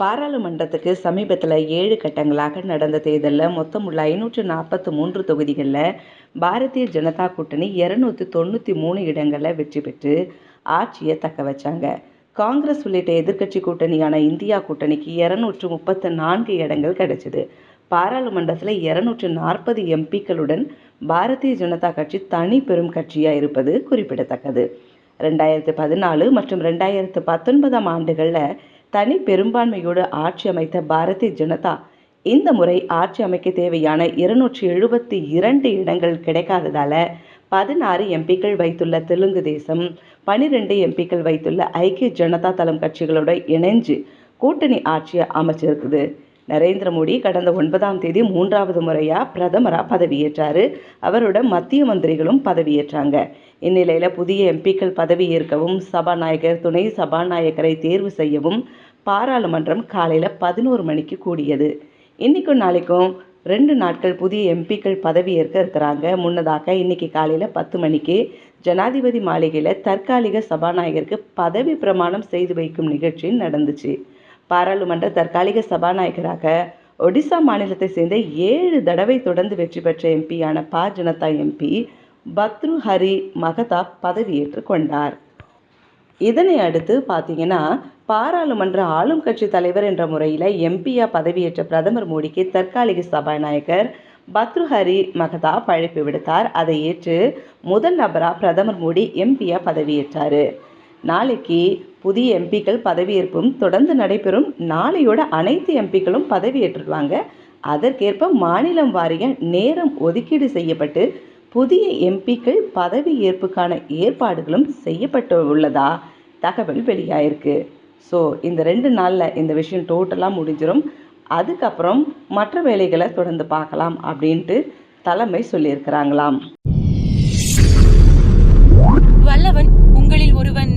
பாராளுமன்றத்துக்கு சமீபத்தில் 7 கட்டங்களாக நடந்த தேர்தலில் மொத்தம் உள்ள 543 தொகுதிகளில் பாரதிய ஜனதா கூட்டணி 293 இடங்களில் வெற்றி பெற்று ஆட்சியை தக்க வச்சாங்க. காங்கிரஸ் உள்ளிட்ட எதிர்க்கட்சி கூட்டணியான இந்தியா கூட்டணிக்கு 234 இடங்கள் கிடைச்சது. பாராளுமன்றத்தில் 240 எம்பிக்களுடன் பாரதிய ஜனதா கட்சி தனி பெரும் கட்சியாக இருப்பது குறிப்பிடத்தக்கது. 2014 மற்றும் 2019 ஆண்டுகளில் தனி பெரும்பான்மையோடு ஆட்சி அமைத்த பாரதிய ஜனதா இந்த முறை ஆட்சி அமைக்க தேவையான 272 இடங்கள் கிடைக்காததால 16 எம்பிக்கள் வைத்துள்ள தெலுங்கு தேசம், 12 எம்பிக்கள் வைத்துள்ள ஐக்கிய ஜனதா தளம் கட்சிகளோட இணைஞ்சு கூட்டணி ஆட்சியை அமைச்சிருக்குது. நரேந்திர மோடி கடந்த 9ஆம் தேதி 3வது முறையாக பிரதமராக பதவியேற்றார். அவரோட மத்திய மந்திரிகளும் பதவியேற்றாங்க. இந்நிலையில் புதிய எம்பிக்கள் பதவியேற்கவும் சபாநாயகர், துணை சபாநாயகரை தேர்வு செய்யவும் பாராளுமன்றம் காலையில் 11 மணிக்கு கூடியது. இன்றைக்கும் நாளைக்கும் 2 நாட்கள் புதிய எம்பிக்கள் பதவியேற்க இருக்கிறாங்க. முன்னதாக இன்னைக்கு காலையில் 10 மணிக்கு ஜனாதிபதி மாளிகையில் தற்காலிக சபாநாயகருக்கு பதவி பிரமாணம் செய்து வைக்கும் நிகழ்ச்சி நடந்துச்சு. பாராளுமன்ற தற்காலிக சபாநாயகராக ஒடிசா மாநிலத்தை சேர்ந்த 7 தடவை தொடர்ந்து வெற்றி பெற்ற எம்பியான ஜனதா எம்பி பத்ருஹரி மகதா பதவியேற்று கொண்டார். இதனை அடுத்து பார்த்தீங்கன்னா, பாராளுமன்ற ஆளும் கட்சி தலைவர் என்ற முறையில் எம்பியா பதவியேற்ற பிரதமர் மோடிக்கு தற்காலிக சபாநாயகர் பத்ருஹரி மகதா அழைப்பு விடுத்தார். அதை ஏற்று முதல் நபராக பிரதமர் மோடி எம்பியா பதவியேற்றார். நாளைக்கு புதிய எம்பிக்கள் பதவியேற்பும் தொடர்ந்து நடைபெறும். நாளையோட அனைத்து எம்பிக்களும் பதவியேற்றுவாங்க. அதற்கேற்ப மாநிலம் வாரிய நேரம் ஒதுக்கீடு செய்யப்பட்டு புதிய எம்பிக்கள் பதவியேற்புக்கான ஏற்பாடுகளும் செய்யப்பட்டு உள்ளதா தகவல் வெளியாயிருக்கு. ஸோ இந்த 2 நாளில் இந்த விஷயம் டோட்டலாக முடிஞ்சிடும். அதுக்கப்புறம் மற்ற வேலைகளை தொடர்ந்து பார்க்கலாம் அப்படின்ட்டு தலைமை சொல்லியிருக்கிறாங்களாம். வல்லவன் உங்களில் ஒருவன்